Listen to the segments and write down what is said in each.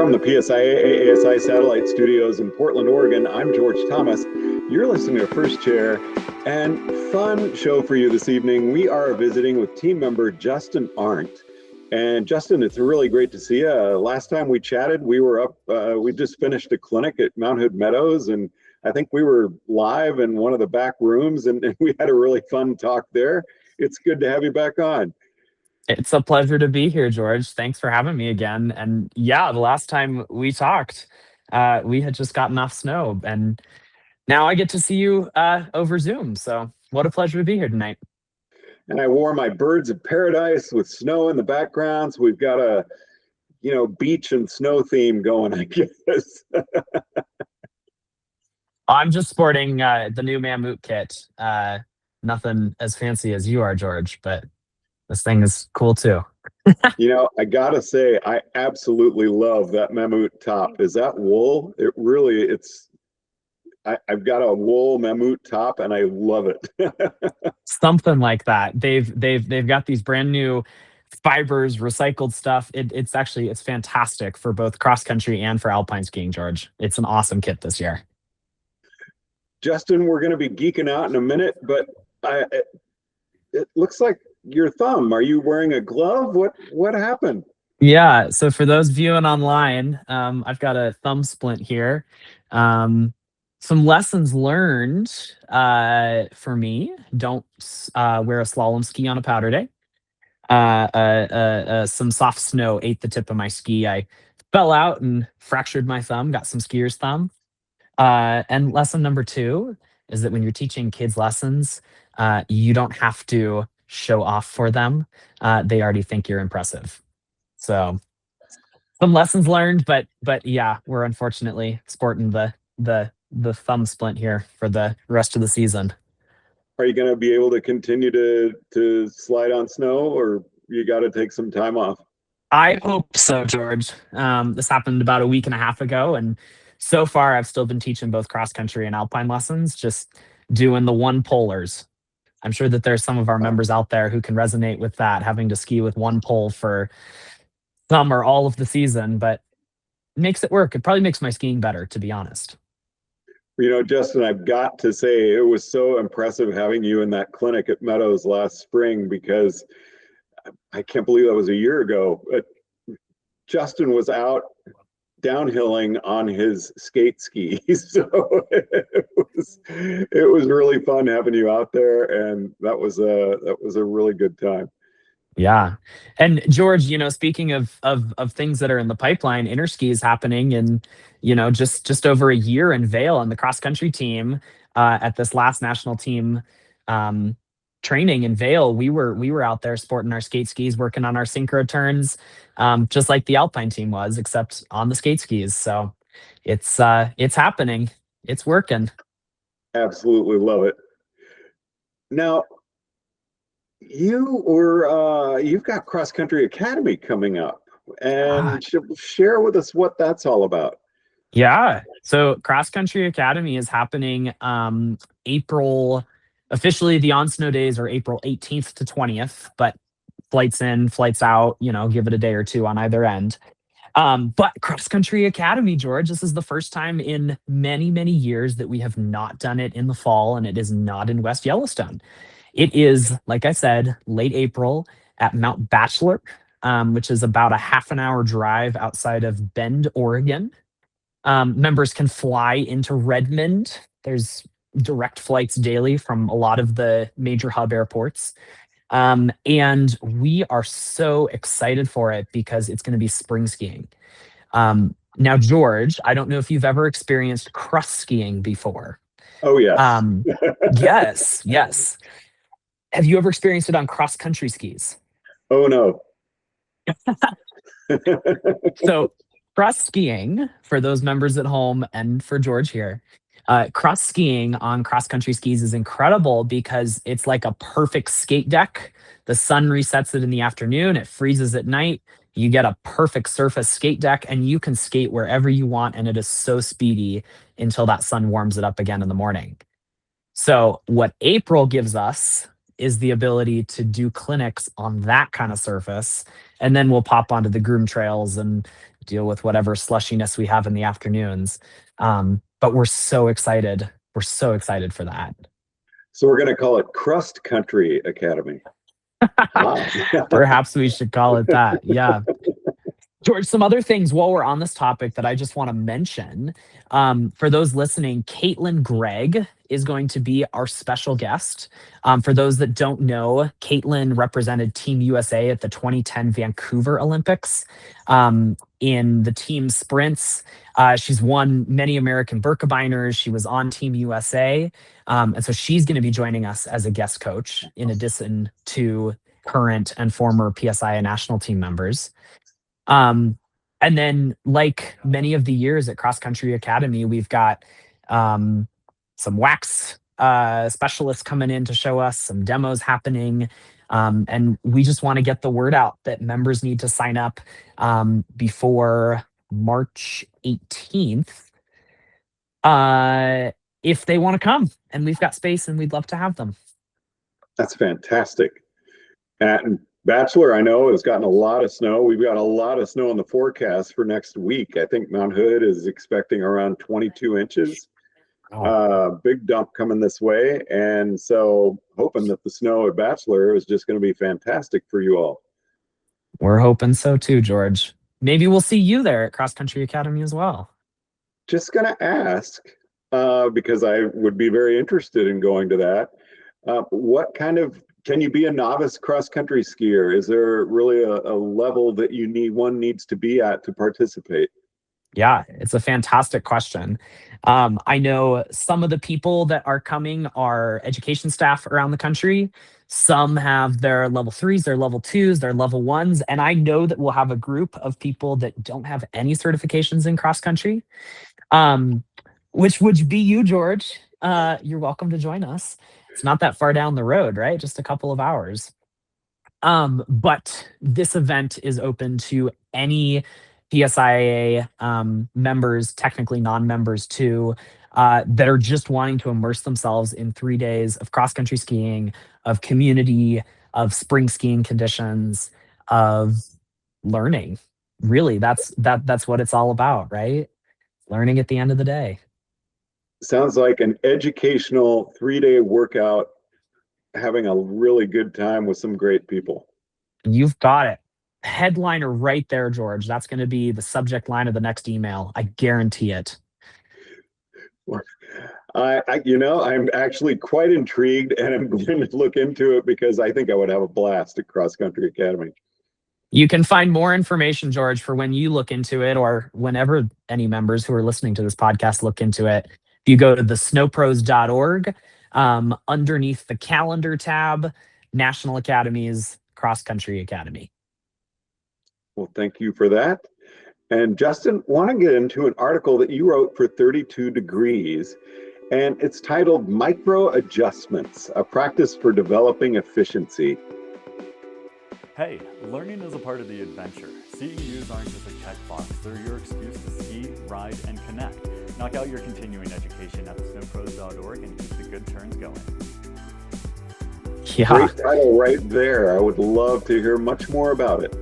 From the PSIA-AASI Satellite Studios in Portland, Oregon, I'm George Thomas. You're listening to First Chair, and fun show for you this evening. We are visiting with team member Justin Arndt. And Justin, it's really great to see you. Last time we chatted, we were up, we just finished a clinic at Mount Hood Meadows, and I think we were live in one of the back rooms, and we had a really fun talk there. It's good to have you back on. It's a pleasure to be here, George. Thanks for having me again. And yeah, the last time we talked, we had just gotten off snow, and now I get to see you over Zoom. So what a pleasure to be here tonight. And I wore my Birds of Paradise with snow in the background. So we've got a, beach and snow theme going, I guess. I'm just sporting the new Mammut kit. Nothing as fancy as you are, George, but this thing is cool too. I gotta say, I absolutely love that Mammut top. Is that wool? It really, I've got a wool Mammut top and I love it. Something like that. They've got these brand new fibers, recycled stuff. It's fantastic for both cross country and for alpine skiing, George. It's an awesome kit this year. Justin, we're gonna be geeking out in a minute, but it looks like your thumb. Are you wearing a glove? What happened? Yeah, so for those viewing online, I've got a thumb splint here. Some lessons learned for me: don't wear a slalom ski on a powder day. Some soft snow ate the tip of my ski. I fell out and fractured my thumb. Got some skier's thumb. And lesson number 2 is that when you're teaching kids lessons, you don't have to show off for them. They already think you're impressive. So some lessons learned, but yeah, we're unfortunately sporting the thumb splint here for the rest of the season. Are you going to be able to continue to slide on snow, or you got to take some time off? I hope so, George. This happened about a week and a half ago, and so far I've still been teaching both cross country and alpine lessons, just doing the one polers. I'm sure that there's some of our members out there who can resonate with that, having to ski with one pole for some or all of the season, but it makes it work. It probably makes my skiing better, to be honest. Justin, I've got to say, it was so impressive having you in that clinic at Meadows last spring, because I can't believe that was a year ago. But Justin was out downhilling on his skate skis. So it was really fun having you out there, and that was a really good time. Yeah. And George, speaking of things that are in the pipeline, Interski is happening in, just over a year in Vail, and the cross country team at this last national team training in Vail, we were out there sporting our skate skis, working on our synchro turns, just like the alpine team was, except on the skate skis. So it's happening. It's working. Absolutely love it. Now, you've got Cross Country Academy coming up, and share with us what that's all about. Yeah. So Cross Country Academy is happening officially the on snow days are April 18th to 20th, but flights in, flights out, give it a day or two on either end. But Cross Country Academy, George, this is the first time in many, many years that we have not done it in the fall, and it is not in West Yellowstone. It is, like I said, late April at Mount Bachelor, which is about a half an hour drive outside of Bend, Oregon. Members can fly into Redmond. There's direct flights daily from a lot of the major hub airports. And we are so excited for it because it's going to be spring skiing. Now, George, I don't know if you've ever experienced crust skiing before. Oh, yes. Yes. Have you ever experienced it on cross country skis? Oh, no. So cross skiing, for those members at home and for George here, cross skiing on cross country skis is incredible because it's like a perfect skate deck. The sun resets it in the afternoon, it freezes at night. You get a perfect surface skate deck, and you can skate wherever you want, and it is so speedy until that sun warms it up again in the morning. So what April gives us is the ability to do clinics on that kind of surface. And then we'll pop onto the groom trails and deal with whatever slushiness we have in the afternoons. But we're so excited. We're so excited for that. So we're going to call it Crust Country Academy. Wow. Perhaps we should call it that. Yeah. George, some other things while we're on this topic that I just want to mention. For those listening, Gregg is going to be our special guest. For those that don't know, Caitlin represented Team USA at the 2010 Vancouver Olympics in the team sprints. She's won many American Birkebeiners. She was on Team USA. And so she's going to be joining us as a guest coach in addition to current and former PSIA National Team members. And then, like many of the years at Cross Country Academy, we've got some wax specialists coming in to show us some demos happening. And we just want to get the word out that members need to sign up before March 18th if they want to come. And we've got space and we'd love to have them. That's fantastic. And Bachelor, I know, has gotten a lot of snow. We've got a lot of snow in the forecast for next week. I think Mount Hood is expecting around 22 inches. Big dump coming this way. And so hoping that the snow at Bachelor is just going to be fantastic for you all. We're hoping so too, George. Maybe we'll see you there at Cross Country Academy as well. Just going to ask, because I would be very interested in going to that. What kind of, can you be a novice cross-country skier? Is there really a level that one needs to be at to participate? Yeah, it's a fantastic question. I know some of the people that are coming are education staff around the country. Some have their level 3s, their level 2s, their level 1s. And I know that we'll have a group of people that don't have any certifications in cross country, which would be you, George. You're welcome to join us. It's not that far down the road, right? Just a couple of hours. But this event is open to any PSIA members, technically non-members too, that are just wanting to immerse themselves in 3 days of cross-country skiing, of community, of spring skiing conditions, of learning. Really, that's what it's all about, right? Learning at the end of the day. Sounds like an educational 3-day workout, having a really good time with some great people. You've got it. Headliner right there, George. That's going to be the subject line of the next email. I guarantee it. I'm actually quite intrigued, and I'm going to look into it because I think I would have a blast at Cross Country Academy. You can find more information, George, for when you look into it, or whenever any members who are listening to this podcast look into it. If you go to thesnowpros.org, underneath the calendar tab, National Academies Cross Country Academy. Well, thank you for that. And Justin, want to get into an article that you wrote for 32 Degrees, and it's titled Micro Adjustments, a practice for developing efficiency. Hey, learning is a part of the adventure. CEUs aren't just a checkbox, they're your excuse to ski, ride, and connect. Knock out your continuing education at thesnowpros.org and keep the good turns going. Yeah. Great title right there. I would love to hear much more about it.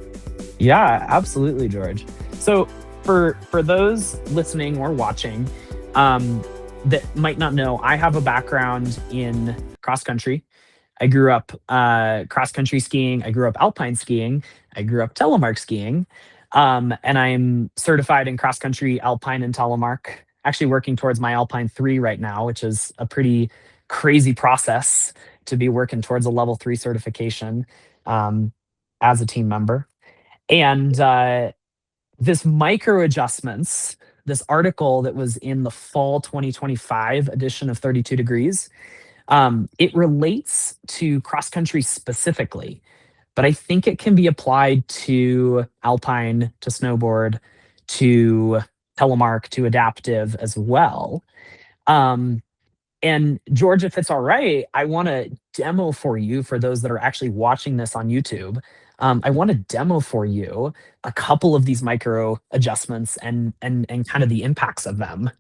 Yeah, absolutely, George. So for those listening or watching that might not know, I have a background in cross country. I grew up cross country skiing. I grew up alpine skiing. I grew up telemark skiing. And I'm certified in cross country, alpine, and telemark. Actually working towards my Alpine 3 right now, which is a pretty crazy process to be working towards a level 3 certification as a team member. And this micro adjustments, this article that was in the fall 2025 edition of 32 Degrees, it relates to cross country specifically, but I think it can be applied to alpine, to snowboard, to telemark, to adaptive as well. And George, if it's all right, I want to demo for you, for those that are actually watching this on YouTube. I want to demo for you a couple of these micro adjustments and kind of the impacts of them.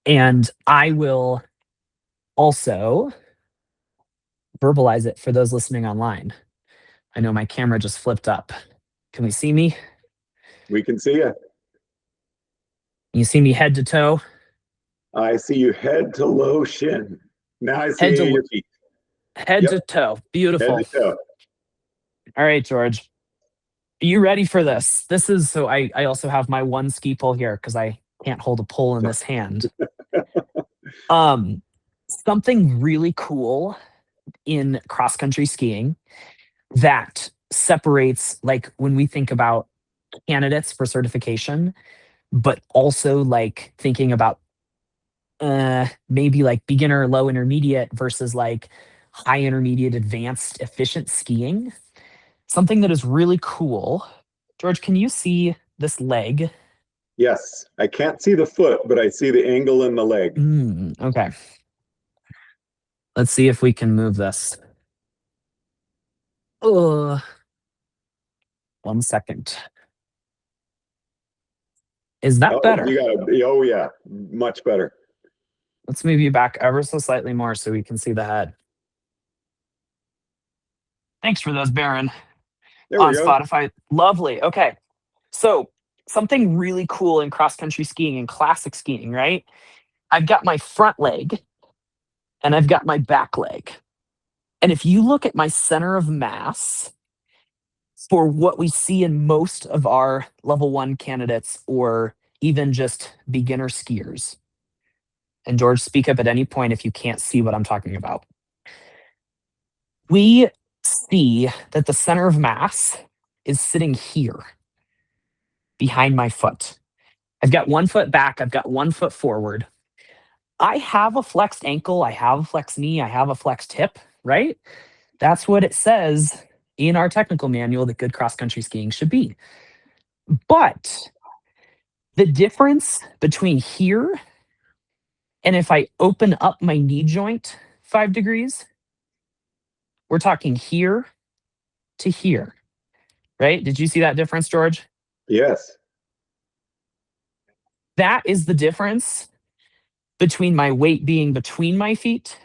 And I will also verbalize it for those listening online. I know my camera just flipped up. Can we see me? We can see you. You see me head to toe? I see you head to low shin. Now I see your feet. Head Yep. to toe. Beautiful. Head to toe. All right, George. Are you ready for this? This is so I also have my one ski pole here because I can't hold a pole in this hand. Something really cool in cross country skiing that separates, like, when we think about candidates for certification, but also like thinking about maybe like beginner, low, intermediate versus like high, intermediate, advanced, efficient skiing. Something that is really cool. George, can you see this leg? Yes, I can't see the foot, but I see the angle in the leg. Okay. Let's see if we can move this. 1 second. Is that better? Oh yeah, much better. Let's move you back ever so slightly more so we can see the head. Thanks for those, Baron. There we On go. Spotify. Lovely. Okay. So something really cool in cross-country skiing and classic skiing, right? I've got my front leg and I've got my back leg. And if you look at my center of mass for what we see in most of our level 1 candidates or even just beginner skiers, and George, speak up at any point if you can't see what I'm talking about. We see that the center of mass is sitting here behind my foot. I've got 1 foot back, I've got 1 foot forward. I have a flexed ankle, I have a flexed knee, I have a flexed hip, right? That's what it says in our technical manual that good cross-country skiing should be. But the difference between here and if I open up my knee joint 5 degrees, we're talking here to here, right? Did you see that difference, George? Yes. That is the difference between my weight being between my feet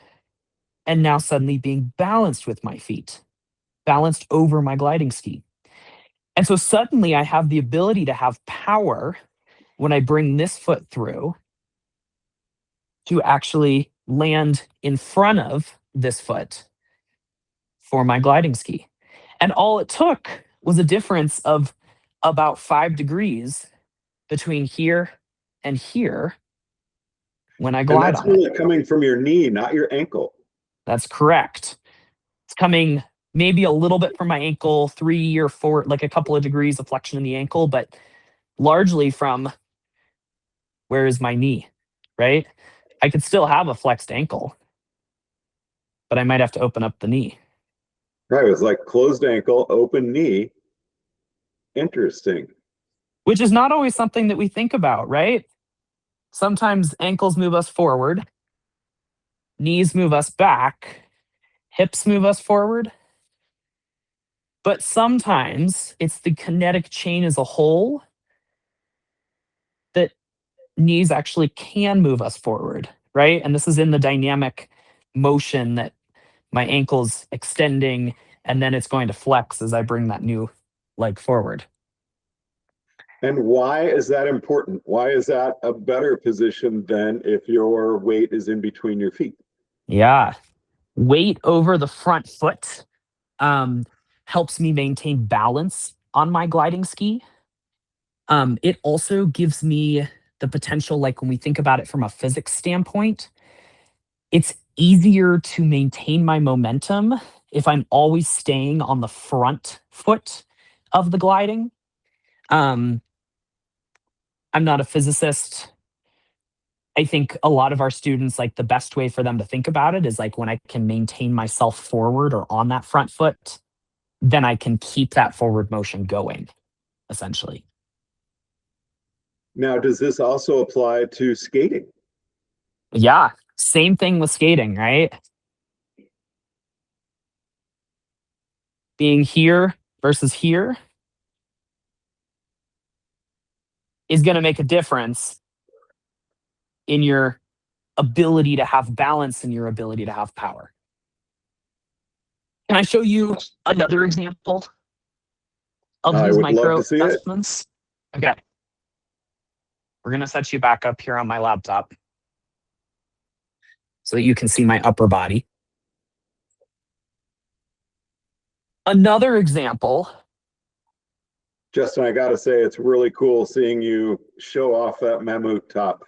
and now suddenly being balanced with my feet, balanced over my gliding ski. And so suddenly I have the ability to have power when I bring this foot through to actually land in front of this foot for my gliding ski. And all it took was a difference of about 5 degrees between here and here when I glide on it. And that's really coming from your knee, not your ankle. That's correct. It's coming maybe a little bit from my ankle, 3 or 4, like a couple of degrees of flexion in the ankle, but largely from where is my knee, right? I could still have a flexed ankle, but I might have to open up the knee. Right, it was like closed ankle, open knee. Interesting. Which is not always something that we think about, right? Sometimes ankles move us forward, knees move us back, hips move us forward. But sometimes it's the kinetic chain as a whole that knees actually can move us forward, right? And this is in the dynamic motion that my ankle's extending and then it's going to flex as I bring that new leg forward. And why is that important? Why is that a better position than if your weight is in between your feet? Yeah. Weight over the front foot helps me maintain balance on my gliding ski. It also gives me the potential, like when we think about it from a physics standpoint, it's easier to maintain my momentum if I'm always staying on the front foot of the gliding. I'm not a physicist. I think a lot of our students, like the best way for them to think about it is like when I can maintain myself forward or on that front foot, then I can keep that forward motion going, essentially. Now, does this also apply to skating? Yeah, same thing with skating, right? Being here versus here is going to make a difference in your ability to have balance and your ability to have power. Can I show you another example of I these would love micro to see it. adjustments? Okay. We're going to set you back up here on my laptop so that you can see my upper body. Another example. Justin, I got to say, it's really cool seeing you show off that mammoth top.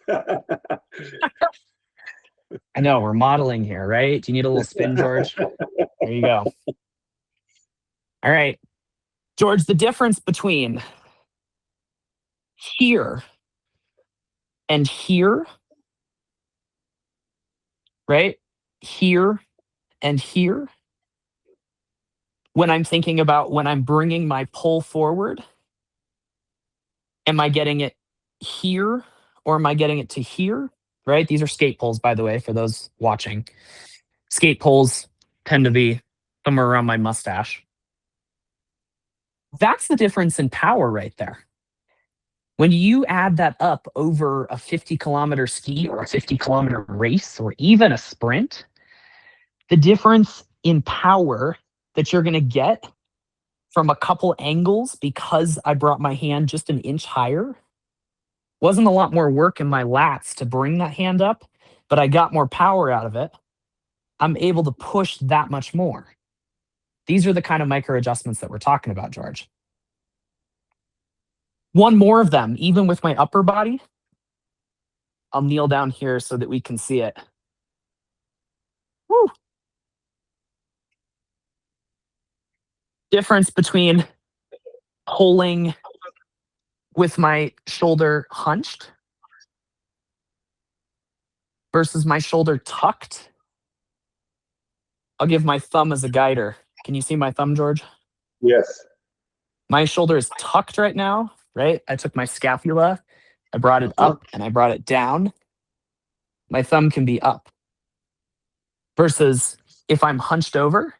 I know, we're modeling here, right? Do you need a little spin, George? There you go. All right. George, the difference between here and here, right? Here and here. When I'm thinking about when I'm bringing my pull forward, am I getting it here or am I getting it to here? Right? These are skate poles, by the way, for those watching. Skate poles tend to be somewhere around my mustache. That's the difference in power right there. When you add that up over a 50-kilometer ski or a 50-kilometer race or even a sprint, the difference in power that you're going to get from a couple angles because I brought my hand just an inch higher wasn't a lot more work in my lats to bring that hand up, but I got more power out of it. I'm able to push that much more. These are the kind of micro adjustments that we're talking about, George. One more of them, even with my upper body. I'll kneel down here so that we can see it. Woo. Difference between pulling with my shoulder hunched versus my shoulder tucked. I'll give my thumb as a guider. Can you see my thumb, George? Yes. My shoulder is tucked right now, right? I took my scapula, I brought it up and I brought it down. My thumb can be up. Versus if I'm hunched over,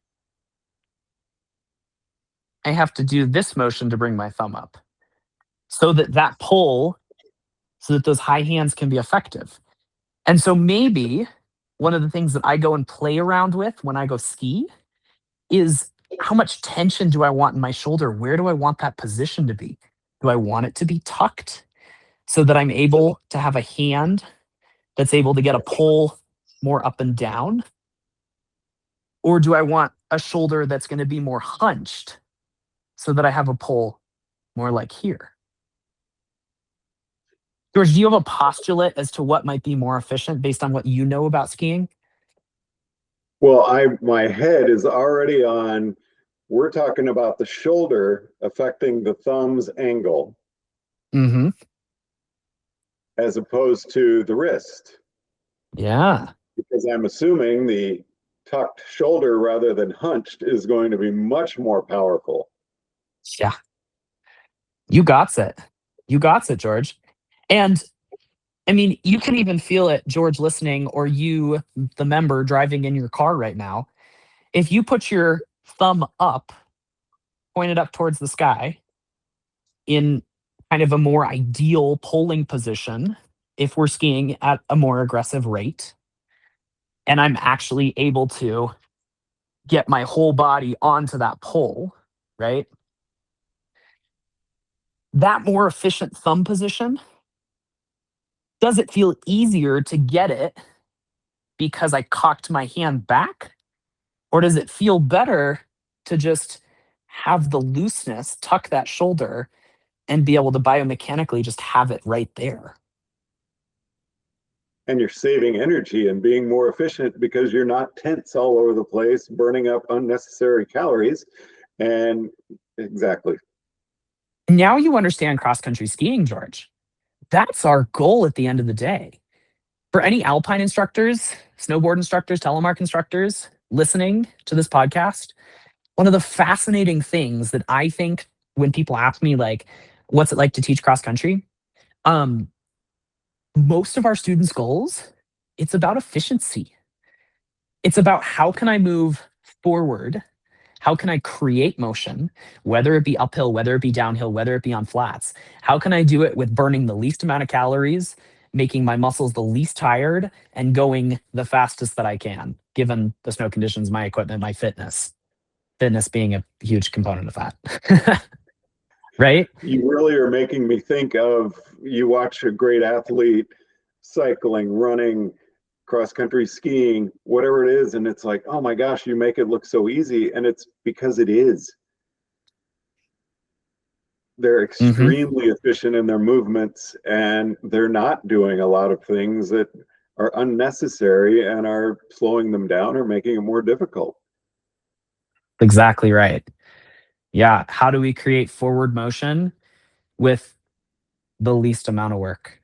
I have to do this motion to bring my thumb up so that that pull, so that those high hands can be effective. And so maybe one of the things that I go and play around with when I go ski is how much tension do I want in my shoulder? Where do I want that position to be? Do I want it to be tucked so that I'm able to have a hand that's able to get a pull more up and down? Or do I want a shoulder that's going to be more hunched so that I have a pull more like here? George, do you have a postulate as to what might be more efficient based on what you know about skiing? Well, my head is already on, we're talking about the shoulder affecting the thumb's angle as opposed to the wrist. Yeah. Because I'm assuming the tucked shoulder rather than hunched is going to be much more powerful. Yeah. You got it. You got it, George. And I mean, you can even feel it, George, listening, or you, the member driving in your car right now. If you put your thumb up, pointed up towards the sky in kind of a more ideal polling position, if we're skiing at a more aggressive rate, and I'm actually able to get my whole body onto that pole, right? That more efficient thumb position, does it feel easier to get it because I cocked my hand back? Or does it feel better to just have the looseness, tuck that shoulder, and be able to biomechanically just have it right there? And you're saving energy and being more efficient because you're not tense all over the place, burning up unnecessary calories. And exactly. Now you understand cross-country skiing, George. That's our goal at the end of the day. For any alpine instructors, snowboard instructors, telemark instructors listening to this podcast, one of the fascinating things that I think when people ask me, like, what's it like to teach cross-country? Most of our students' goals, it's about efficiency. It's about how can I move forward? How can I create motion, whether it be uphill, whether it be downhill, whether it be on flats? How can I do it with burning the least amount of calories, making my muscles the least tired, and going the fastest that I can, given the snow conditions, my equipment, my fitness? fitness being a huge component of that. Right? You really are making me think of, you watch a great athlete cycling, running, cross country skiing, whatever it is, and it's like, oh my gosh, you make it look so easy, and it's because it is. They're extremely efficient in their movements, and they're not doing a lot of things that are unnecessary and are slowing them down or making it more difficult. Exactly right. Yeah. How do we create forward motion with the least amount of work?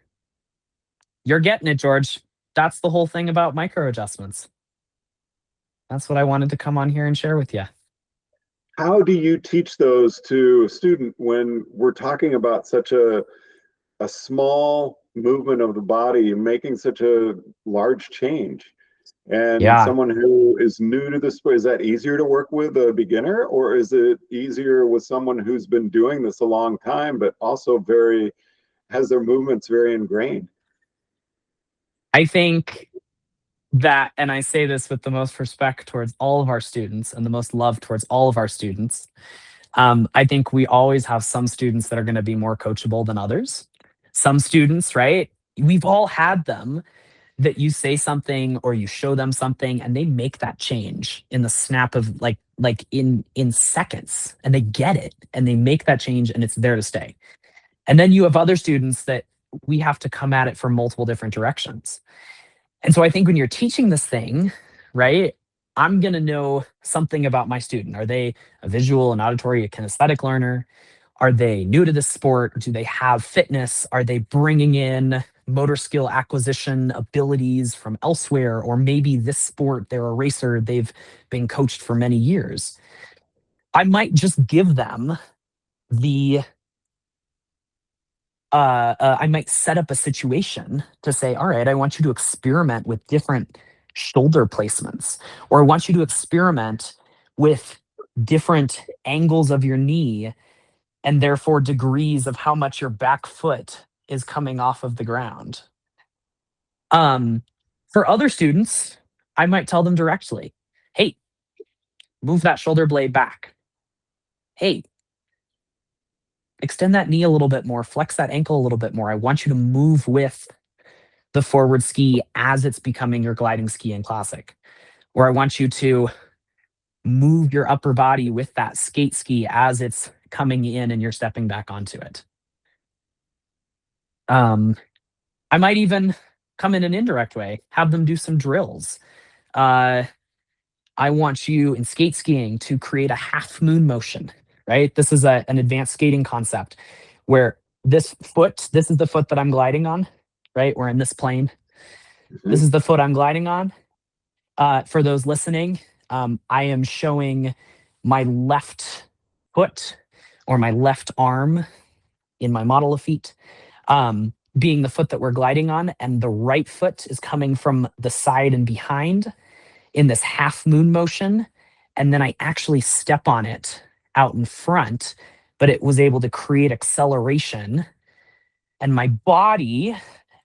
You're getting it, George. That's the whole thing about micro adjustments. That's what I wanted to come on here and share with you. How do you teach those to a student when we're talking about such a small movement of the body making such a large change? And Yeah. someone who is new to this sport, is that easier to work with a beginner, or is it easier with someone who's been doing this a long time, but also has their movements very ingrained? I think that, and I say this with the most respect towards all of our students and the most love towards all of our students, I think we always have some students that are going to be more coachable than others. Some students, right? We've all had them that you say something or you show them something and they make that change in the snap of like in seconds, and they get it and they make that change and it's there to stay. And then you have other students that we have to come at it from multiple different directions. And so I think when you're teaching this thing, right, I'm going to know something about my student. Are they a visual, an auditory, a kinesthetic learner? Are they new to this sport? Do they have fitness? Are they bringing in motor skill acquisition abilities from elsewhere? Or maybe this sport, they're a racer, they've been coached for many years. I might just give them I might set up a situation to say, all right, I want you to experiment with different shoulder placements, or I want you to experiment with different angles of your knee and therefore degrees of how much your back foot is coming off of the ground. For other students, I might tell them directly, hey, move that shoulder blade back. Hey, extend that knee a little bit more, flex that ankle a little bit more. I want you to move with the forward ski as it's becoming your gliding ski in classic. Or I want you to move your upper body with that skate ski as it's coming in and you're stepping back onto it. I might even come in an indirect way, have them do some drills. I want you in skate skiing to create a half moon motion, right? This is an advanced skating concept where this is the foot that I'm gliding on, right? We're in this plane. This is the foot I'm gliding on. For those listening, I am showing my left foot or my left arm in my model of feet being the foot that we're gliding on, and the right foot is coming from the side and behind in this half moon motion. And then I actually step on it out in front, but it was able to create acceleration. And my body,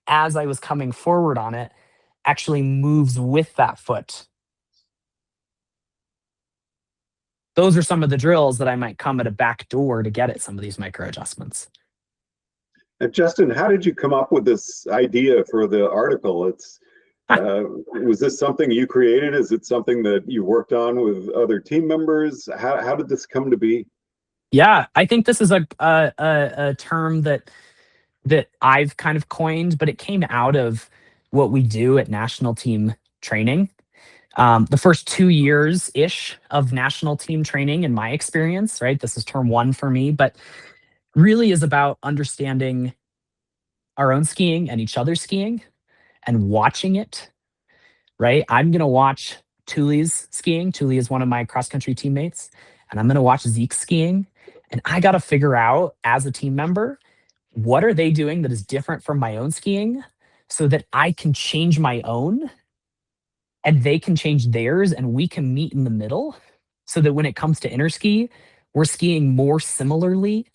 as I was coming forward on it, actually moves with that foot. Those are some of the drills that I might come at a back door to get at some of these micro adjustments. And Justin, how did you come up with this idea for the article? Was this something you created? Is it something that you worked on with other team members? How did this come to be? Yeah, I think this is a term that I've kind of coined, but it came out of what we do at national team training. The first 2 years-ish of national team training, in my experience, right? This is term one for me, but really is about understanding our own skiing and each other's skiing and watching it, right? I'm going to watch Tuli's skiing. Tuli is one of my cross-country teammates, and I'm going to watch Zeke skiing. And I got to figure out, as a team member, what are they doing that is different from my own skiing so that I can change my own and they can change theirs and we can meet in the middle so that when it comes to Interski, we're skiing more similarly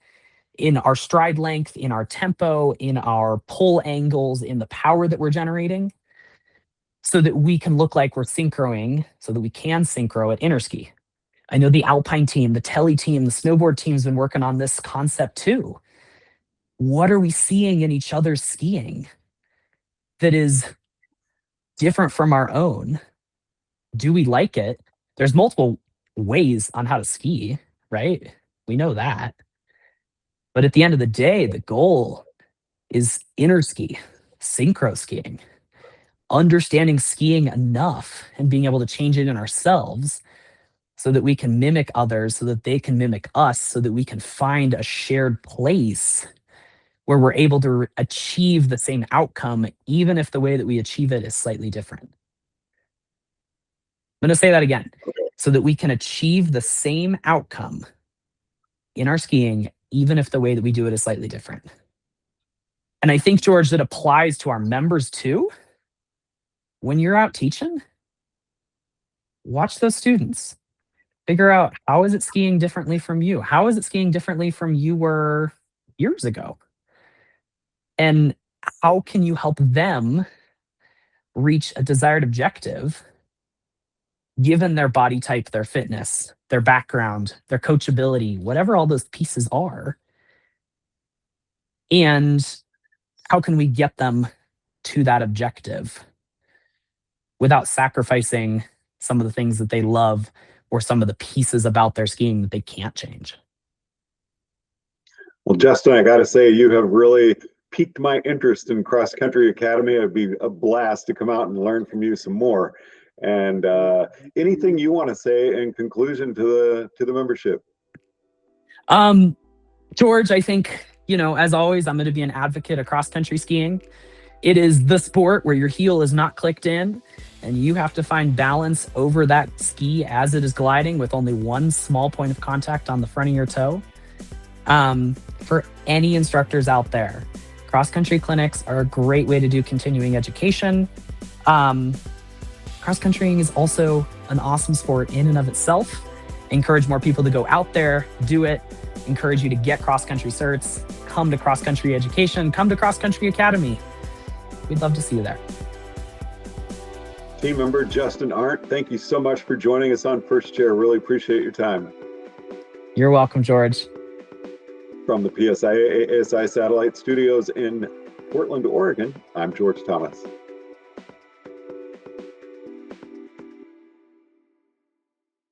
in our stride length, in our tempo, in our pull angles, in the power that we're generating, so that we can look like we're synchroing, so that we can synchro at Interski. I know the alpine team, the tele team, the snowboard team's been working on this concept too. What are we seeing in each other's skiing that is different from our own? Do we like it? There's multiple ways on how to ski, right? We know that. But at the end of the day, the goal is interski, synchro skiing, understanding skiing enough and being able to change it in ourselves so that we can mimic others, so that they can mimic us, so that we can find a shared place where we're able to achieve the same outcome, even if the way that we achieve it is slightly different. I'm going to say that again, so that we can achieve the same outcome in our skiing, even if the way that we do it is slightly different. And I think, George, that applies to our members too. When you're out teaching, watch those students. Figure out, how is it skiing differently from you? How is it skiing differently from you were years ago? And how can you help them reach a desired objective given their body type, their fitness, their background, their coachability, whatever all those pieces are? And how can we get them to that objective without sacrificing some of the things that they love or some of the pieces about their skiing that they can't change? Well, Justin, I got to say, you have really piqued my interest in Cross Country Academy. It'd be a blast to come out and learn from you some more. And anything you want to say in conclusion to the membership? George, I think, as always, I'm going to be an advocate of cross country skiing. It is the sport where your heel is not clicked in and you have to find balance over that ski as it is gliding with only one small point of contact on the front of your toe. For any instructors out there, cross-country clinics are a great way to do continuing education. Cross-countrying is also an awesome sport in and of itself. Encourage more people to go out there, do it. Encourage you to get cross-country certs. Come to cross-country education. Come to cross-country academy. We'd love to see you there. Team member Justin Arndt, thank you so much for joining us on First Chair. Really appreciate your time. You're welcome, George. From the PSIA-AASI Satellite Studios in Portland, Oregon, I'm George Thomas.